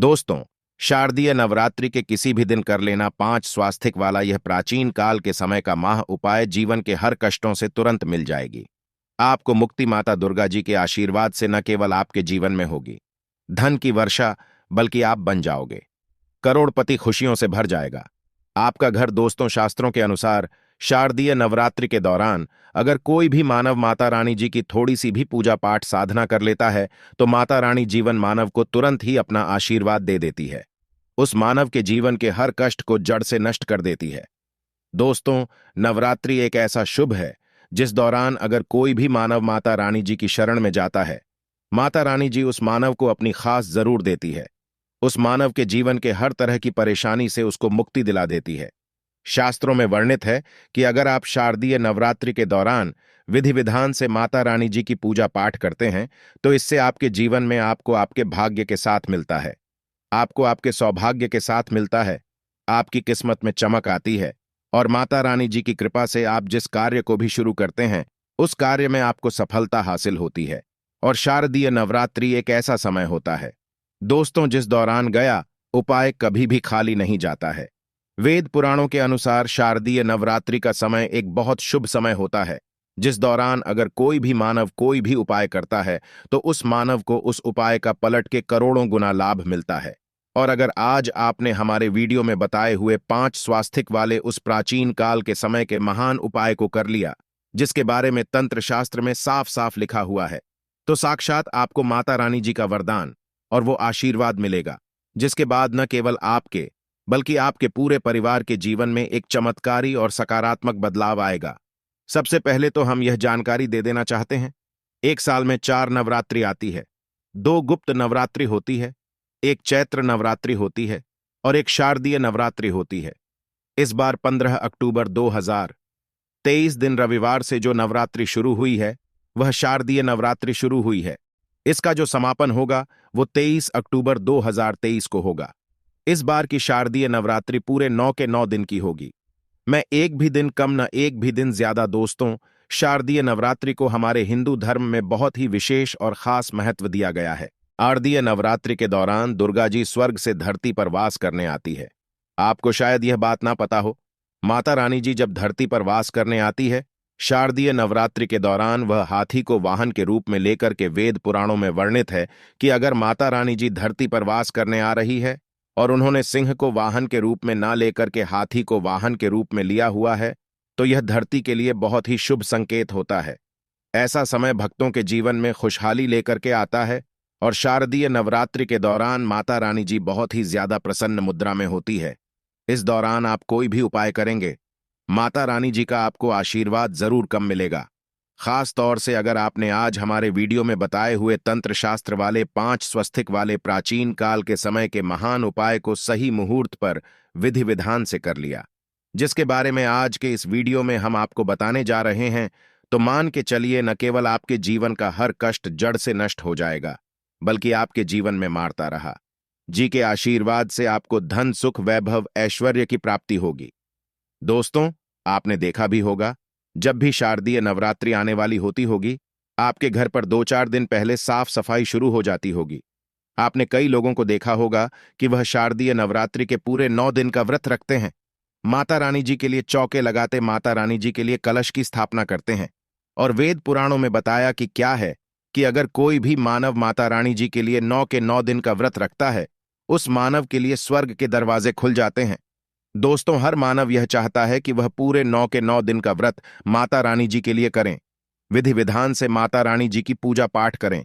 दोस्तों, शारदीय नवरात्रि के किसी भी दिन कर लेना 5 स्वास्थिक वाला यह प्राचीन काल के समय का माह उपाय जीवन के हर कष्टों से तुरंत मिल जाएगी। आपको मुक्ति माता दुर्गा जी के आशीर्वाद से न केवल आपके जीवन में होगी धन की वर्षा, बल्कि आप बन जाओगे करोड़पति। खुशियों से भर जाएगा आपका घर। दोस्तों, शास्त्रों के अनुसार शारदीय नवरात्रि के दौरान अगर कोई भी मानव माता रानी जी की थोड़ी सी भी पूजा पाठ साधना कर लेता है तो माता रानी जीवन मानव को तुरंत ही अपना आशीर्वाद दे देती है। उस मानव के जीवन के हर कष्ट को जड़ से नष्ट कर देती है। दोस्तों, नवरात्रि एक ऐसा शुभ है जिस दौरान अगर कोई भी मानव माता रानी जी की शरण में जाता है, माता रानी जी उस मानव को अपनी खास जरूर देती है। उस मानव के जीवन के हर तरह की परेशानी से उसको मुक्ति दिला देती है। शास्त्रों में वर्णित है कि अगर आप शारदीय नवरात्रि के दौरान विधि विधान से माता रानी जी की पूजा पाठ करते हैं तो इससे आपके जीवन में आपको आपके भाग्य के साथ मिलता है, आपको आपके सौभाग्य के साथ मिलता है, आपकी किस्मत में चमक आती है और माता रानी जी की कृपा से आप जिस कार्य को भी शुरू करते हैं उस कार्य में आपको सफलता हासिल होती है। और शारदीय नवरात्रि एक ऐसा समय होता है दोस्तों जिस दौरान गया उपाय कभी भी खाली नहीं जाता है। वेद पुराणों के अनुसार शारदीय नवरात्रि का समय एक बहुत शुभ समय होता है जिस दौरान अगर कोई भी मानव कोई भी उपाय करता है तो उस मानव को उस उपाय का पलट के करोड़ों गुना लाभ मिलता है। और अगर आज आपने हमारे वीडियो में बताए हुए 5 स्वास्थिक वाले उस प्राचीन काल के समय के महान उपाय को कर लिया जिसके बारे में तंत्र शास्त्र में साफ साफ लिखा हुआ है, तो साक्षात आपको माता रानी जी का वरदान और वो आशीर्वाद मिलेगा जिसके बाद न केवल आपके बल्कि आपके पूरे परिवार के जीवन में एक चमत्कारी और सकारात्मक बदलाव आएगा। सबसे पहले तो हम यह जानकारी दे देना चाहते हैं, एक साल में 4 नवरात्रि आती है। 2 गुप्त नवरात्रि होती है, एक चैत्र नवरात्रि होती है और एक शारदीय नवरात्रि होती है। इस बार 15 अक्टूबर 2023 दिन रविवार से जो नवरात्रि शुरू हुई है वह शारदीय नवरात्रि शुरू हुई है। इसका जो समापन होगा वो 23 अक्टूबर 2023 को होगा। इस बार की शारदीय नवरात्रि पूरे 9 के 9 दिन की होगी। मैं एक भी दिन कम न एक भी दिन ज्यादा। दोस्तों, शारदीय नवरात्रि को हमारे हिंदू धर्म में बहुत ही विशेष और खास महत्व दिया गया है। शारदीय नवरात्रि के दौरान दुर्गा जी स्वर्ग से धरती पर वास करने आती है। आपको शायद यह बात ना पता हो, माता रानी जी जब धरती पर वास करने आती है शारदीय नवरात्रि के दौरान वह हाथी को वाहन के रूप में लेकर के वेद पुराणों में वर्णित है कि अगर माता रानी जी धरती पर वास करने आ रही है और उन्होंने सिंह को वाहन के रूप में ना लेकर के हाथी को वाहन के रूप में लिया हुआ है तो यह धरती के लिए बहुत ही शुभ संकेत होता है। ऐसा समय भक्तों के जीवन में खुशहाली लेकर के आता है और शारदीय नवरात्रि के दौरान माता रानी जी बहुत ही ज्यादा प्रसन्न मुद्रा में होती है। इस दौरान आप कोई भी उपाय करेंगे, माता रानी जी का आपको आशीर्वाद जरूर कम मिलेगा। खास तौर से अगर आपने आज हमारे वीडियो में बताए हुए तंत्र शास्त्र वाले 5 स्वस्तिक वाले प्राचीन काल के समय के महान उपाय को सही मुहूर्त पर विधि विधान से कर लिया, जिसके बारे में आज के इस वीडियो में हम आपको बताने जा रहे हैं, तो मान के चलिए न केवल आपके जीवन का हर कष्ट जड़ से नष्ट हो जाएगा बल्कि आपके जीवन में मारता रहा जी के आशीर्वाद से आपको धन सुख वैभव ऐश्वर्य की प्राप्ति होगी। दोस्तों, आपने देखा भी होगा जब भी शारदीय नवरात्रि आने वाली होती होगी आपके घर पर 2-4 दिन पहले साफ सफाई शुरू हो जाती होगी। आपने कई लोगों को देखा होगा कि वह शारदीय नवरात्रि के पूरे 9 दिन का व्रत रखते हैं, माता रानी जी के लिए चौके लगाते माता रानी जी के लिए कलश की स्थापना करते हैं। और वेद पुराणों में बताया कि क्या है कि अगर कोई भी मानव माता रानी जी के लिए 9 के 9 दिन का व्रत रखता है उस मानव के लिए स्वर्ग के दरवाजे खुल जाते हैं। दोस्तों, हर मानव यह चाहता है कि वह पूरे 9 के 9 दिन का व्रत माता रानी जी के लिए करें, विधि विधान से माता रानी जी की पूजा पाठ करें।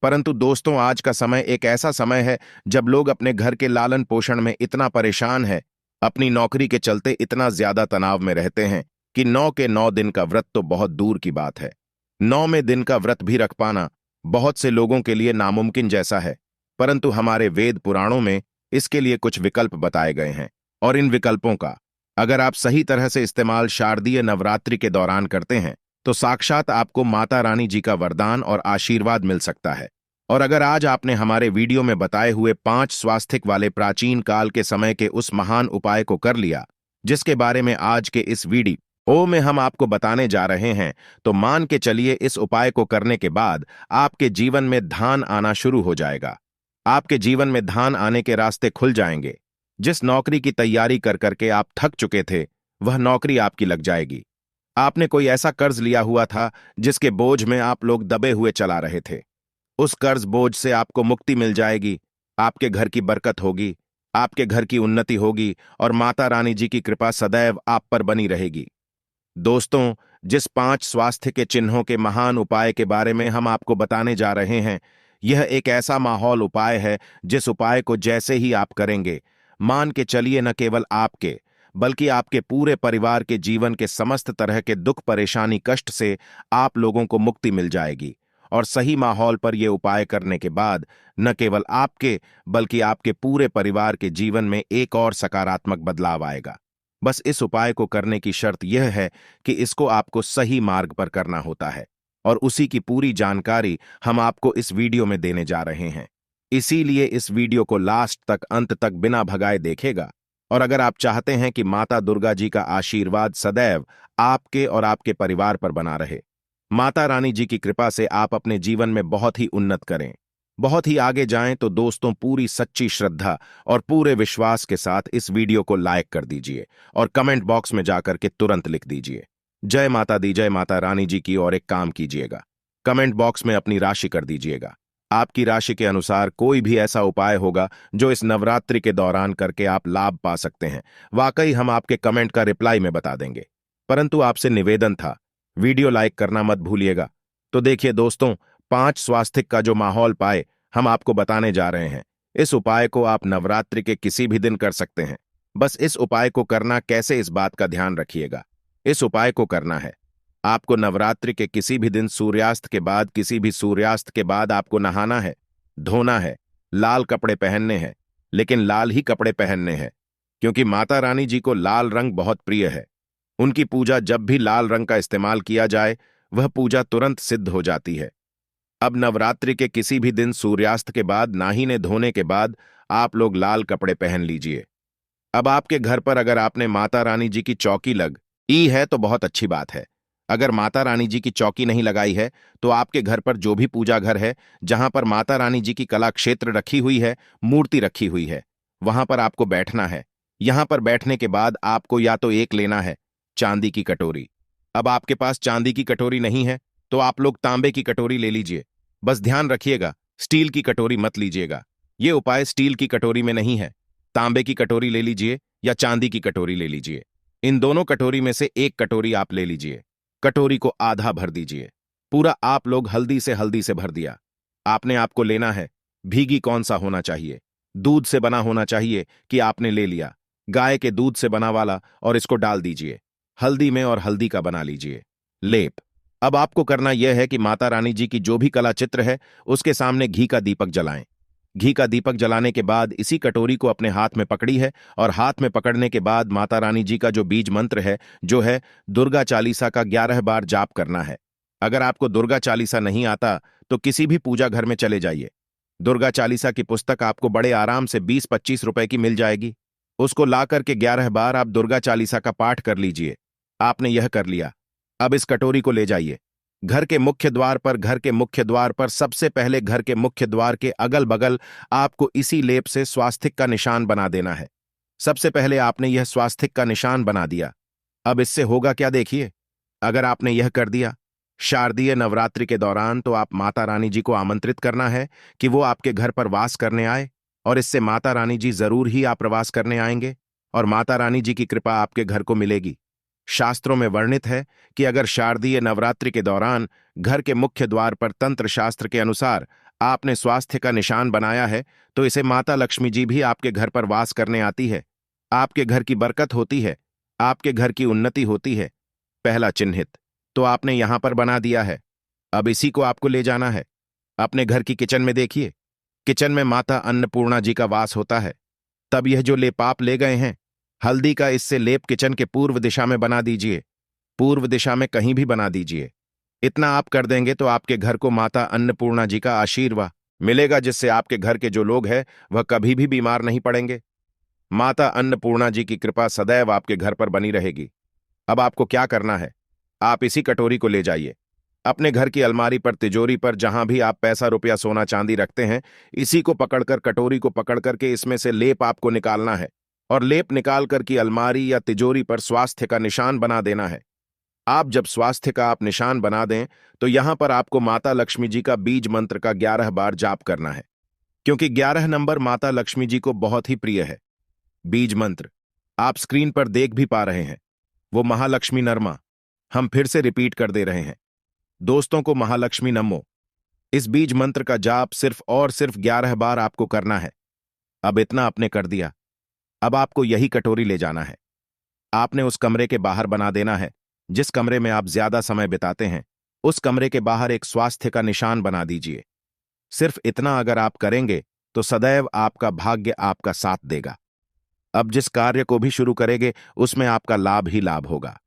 परंतु दोस्तों, आज का समय एक ऐसा समय है जब लोग अपने घर के लालन पोषण में इतना परेशान है, अपनी नौकरी के चलते इतना ज्यादा तनाव में रहते हैं कि 9 के 9 दिन का व्रत तो बहुत दूर की बात है, 9वें दिन का व्रत भी रख पाना बहुत से लोगों के लिए नामुमकिन जैसा है। परंतु हमारे वेद पुराणों में इसके लिए कुछ विकल्प बताए गए हैं और इन विकल्पों का अगर आप सही तरह से इस्तेमाल शारदीय नवरात्रि के दौरान करते हैं तो साक्षात आपको माता रानी जी का वरदान और आशीर्वाद मिल सकता है। और अगर आज आपने हमारे वीडियो में बताए हुए 5 स्वास्थिक वाले प्राचीन काल के समय के उस महान उपाय को कर लिया जिसके बारे में आज के इस वीडियो में हम आपको बताने जा रहे हैं, तो मान के चलिए इस उपाय को करने के बाद आपके जीवन में धान आना शुरू हो जाएगा। आपके जीवन में धान आने के रास्ते खुल जाएंगे। जिस नौकरी की तैयारी कर करके आप थक चुके थे, वह नौकरी आपकी लग जाएगी। आपने कोई ऐसा कर्ज लिया हुआ था जिसके बोझ में आप लोग दबे हुए चला रहे थे। उस कर्ज बोझ से आपको मुक्ति मिल जाएगी। आपके घर की बरकत होगी, आपके घर की उन्नति होगी और माता रानी जी की कृपा सदैव आप पर बनी रहेगी। दोस्तों, जिस 5 स्वास्थ्य के चिन्हों के महान उपाय के बारे में हम आपको बताने जा रहे हैं, यह एक ऐसा माहौल उपाय है जिस उपाय को जैसे ही आप करेंगे, मान के चलिए न केवल आपके बल्कि आपके पूरे परिवार के जीवन के समस्त तरह के दुख परेशानी कष्ट से आप लोगों को मुक्ति मिल जाएगी। और सही माहौल पर यह उपाय करने के बाद न केवल आपके बल्कि आपके पूरे परिवार के जीवन में एक और सकारात्मक बदलाव आएगा। बस इस उपाय को करने की शर्त यह है कि इसको आपको सही मार्ग पर करना होता है, और उसी की पूरी जानकारी हम आपको इस वीडियो में देने जा रहे हैं। इसीलिए इस वीडियो को लास्ट तक अंत तक बिना भगाए देखेगा। और अगर आप चाहते हैं कि माता दुर्गा जी का आशीर्वाद सदैव आपके और आपके परिवार पर बना रहे, माता रानी जी की कृपा से आप अपने जीवन में बहुत ही उन्नत करें, बहुत ही आगे जाएं, तो दोस्तों पूरी सच्ची श्रद्धा और पूरे विश्वास के साथ इस वीडियो को लाइक कर दीजिए और कमेंट बॉक्स में जाकर के तुरंत लिख दीजिए जय माता दी, जय माता रानी जी की। और एक काम कीजिएगा, कमेंट बॉक्स में अपनी राशि कर दीजिएगा। आपकी राशि के अनुसार कोई भी ऐसा उपाय होगा जो इस नवरात्रि के दौरान करके आप लाभ पा सकते हैं, वाकई हम आपके कमेंट का रिप्लाई में बता देंगे। परंतु आपसे निवेदन था, वीडियो लाइक करना मत भूलिएगा। तो देखिए दोस्तों, 5 स्वास्थिक का जो माहौल पाए हम आपको बताने जा रहे हैं। इस उपाय को आप नवरात्रि के किसी भी दिन कर सकते हैं। बस इस उपाय को करना कैसे, इस बात का ध्यान रखिएगा। इस उपाय को करना है, आपको नवरात्रि के किसी भी दिन सूर्यास्त के बाद, किसी भी सूर्यास्त के बाद आपको नहाना है, धोना है, लाल कपड़े पहनने हैं, लेकिन लाल ही कपड़े पहनने हैं, क्योंकि माता रानी जी को लाल रंग बहुत प्रिय है। उनकी पूजा जब भी लाल रंग का इस्तेमाल किया जाए, वह पूजा तुरंत सिद्ध हो जाती है। अब नवरात्रि के किसी भी दिन सूर्यास्त के बाद, नहाने धोने के बाद आप लोग लाल कपड़े पहन लीजिए। अब आपके घर पर अगर आपने माता रानी जी की चौकी लग ई है तो बहुत अच्छी बात है। अगर माता रानी जी की चौकी नहीं लगाई है तो आपके घर पर जो भी पूजा घर है, जहां पर माता रानी जी की कला क्षेत्र रखी हुई है, मूर्ति रखी हुई है, वहां पर आपको बैठना है। यहां पर बैठने के बाद आपको या तो एक लेना है चांदी की कटोरी। अब आपके पास चांदी की कटोरी नहीं है तो आप लोग तांबे की कटोरी ले लीजिए। बस ध्यान रखिएगा, स्टील की कटोरी मत लीजिएगा। ये उपाय स्टील की कटोरी में नहीं है। तांबे की कटोरी ले लीजिए या चांदी की कटोरी ले लीजिए। इन दोनों कटोरी में से एक कटोरी आप ले लीजिए। कटोरी को आधा भर दीजिए। पूरा आप लोग हल्दी से भर दिया। आपने आपको लेना है, भीगी कौन सा होना चाहिए, दूध से बना होना चाहिए कि आपने ले लिया, गाय के दूध से बना वाला, और इसको डाल दीजिए हल्दी में और हल्दी का बना लीजिए लेप। अब आपको करना यह है कि माता रानी जी की जो भी कला चित्र है उसके सामने घी का दीपक जलाएं। घी का दीपक जलाने के बाद इसी कटोरी को अपने हाथ में पकड़ी है, और हाथ में पकड़ने के बाद माता रानी जी का जो बीज मंत्र है, जो है दुर्गा चालीसा का 11 बार जाप करना है। अगर आपको दुर्गा चालीसा नहीं आता तो किसी भी पूजा घर में चले जाइए। दुर्गा चालीसा की पुस्तक आपको बड़े आराम से 20-25 रुपए की मिल जाएगी। उसको ला करके 11 बार आप दुर्गा चालीसा का पाठ कर लीजिए। आपने यह कर लिया। अब इस कटोरी को ले जाइए घर के मुख्य द्वार पर। घर के मुख्य द्वार पर सबसे पहले घर के मुख्य द्वार के अगल बगल आपको इसी लेप से स्वास्तिक का निशान बना देना है। सबसे पहले आपने यह स्वास्तिक का निशान बना दिया। अब इससे होगा क्या देखिए, अगर आपने यह कर दिया, शारदीय नवरात्रि के दौरान तो आप माता रानी जी को आमंत्रित करना है कि वो आपके घर पर वास करने आए, और इससे माता रानी जी जरूर ही आप प्रवास करने आएंगे और माता रानी जी की कृपा आपके घर को मिलेगी। शास्त्रों में वर्णित है कि अगर शारदीय नवरात्रि के दौरान घर के मुख्य द्वार पर तंत्र शास्त्र के अनुसार आपने स्वास्थ्य का निशान बनाया है तो इसे माता लक्ष्मी जी भी आपके घर पर वास करने आती है, आपके घर की बरकत होती है, आपके घर की उन्नति होती है। पहला चिन्हित तो आपने यहां पर बना दिया है। अब इसी को आपको ले जाना है अपने घर की किचन में। देखिए, किचन में माता अन्नपूर्णा जी का वास होता है। तब यह जो लेप आप ले गए हैं हल्दी का, इससे लेप किचन के पूर्व दिशा में बना दीजिए। पूर्व दिशा में कहीं भी बना दीजिए। इतना आप कर देंगे तो आपके घर को माता अन्नपूर्णा जी का आशीर्वाद मिलेगा, जिससे आपके घर के जो लोग हैं वह कभी भी बीमार नहीं पड़ेंगे। माता अन्नपूर्णा जी की कृपा सदैव आपके घर पर बनी रहेगी। अब आपको क्या करना है, आप इसी कटोरी को ले जाइए। अपने घर की अलमारी पर, तिजोरी पर, जहां भी आप पैसा, रुपया, सोना चांदी रखते हैं, इसी को पकड़कर, कटोरी को पकड़ करके इसमें से लेप आपको निकालना है और लेप निकाल कर की अलमारी या तिजोरी पर स्वास्थ्य का निशान बना देना है। आप जब स्वास्थ्य का आप निशान बना दें तो यहां पर आपको माता लक्ष्मी जी का बीज मंत्र का 11 बार जाप करना है, क्योंकि 11 नंबर माता लक्ष्मी जी को बहुत ही प्रिय है। बीज मंत्र आप स्क्रीन पर देख भी पा रहे हैं, वो महालक्ष्मी नरमा। हम फिर से रिपीट कर दे रहे हैं दोस्तों को, महालक्ष्मी नमो। इस बीज मंत्र का जाप सिर्फ और सिर्फ 11 बार आपको करना है। अब इतना आपने कर दिया, अब आपको यही कटोरी ले जाना है। आपने उस कमरे के बाहर बना देना है जिस कमरे में आप ज्यादा समय बिताते हैं। उस कमरे के बाहर एक स्वास्थ्य का निशान बना दीजिए। सिर्फ इतना अगर आप करेंगे तो सदैव आपका भाग्य आपका साथ देगा। अब जिस कार्य को भी शुरू करेंगे उसमें आपका लाभ ही लाभ होगा।